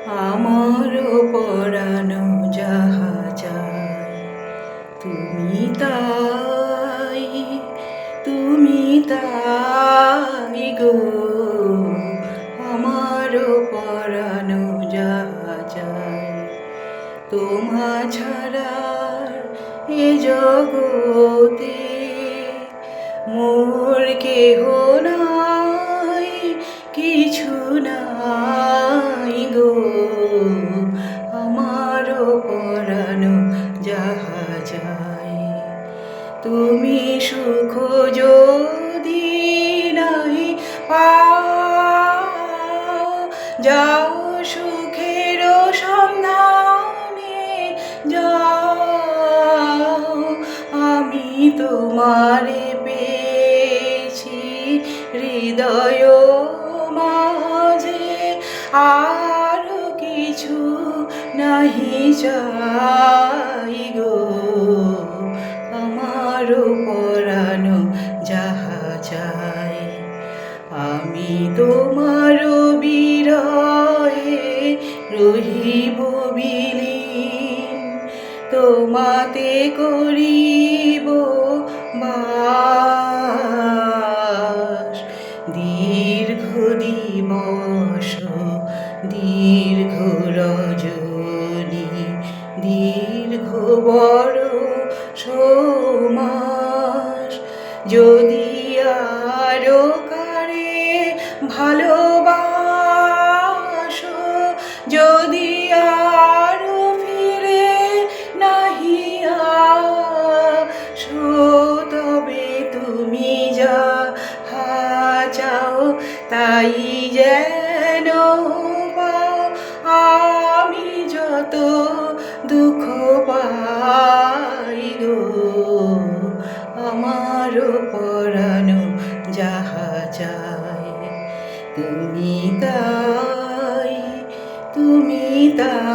আমারও পরানো যাহা চায় তুমি তাই, তুমি তাই গো। আমারও পরানো যাহা চায় তোমা ছাড়া এ জগতে মোর কেহ নাই, কিছু নাই গো। আমারও পরানো যাহা চায় তুমি সুখ যদি নাই পাও, যাও সুখের সন্ধানে যাও। আমি তোমারে পেয়েছি হৃদয় মাঝে, আর কিছু নাহি চাই গো। আমারও পরানো যাহা চায় আমি তোমার বিরহে রহিব বিলীন, তোমাতে করিব বাস। দীর্ঘ দিবস দীর্ঘ রজনী, দীর্ঘ বরষ মাস, যদি আরো কারে ভালোবাসো, যদি আরো ফিরে নাহি আসো, তবে তুমি যাহা চাও তাই যেন পাও। আমি যত দুঃখ পাই গো, আমারও পরানো যাহা চায় তুমি তাই, তুমি তাই।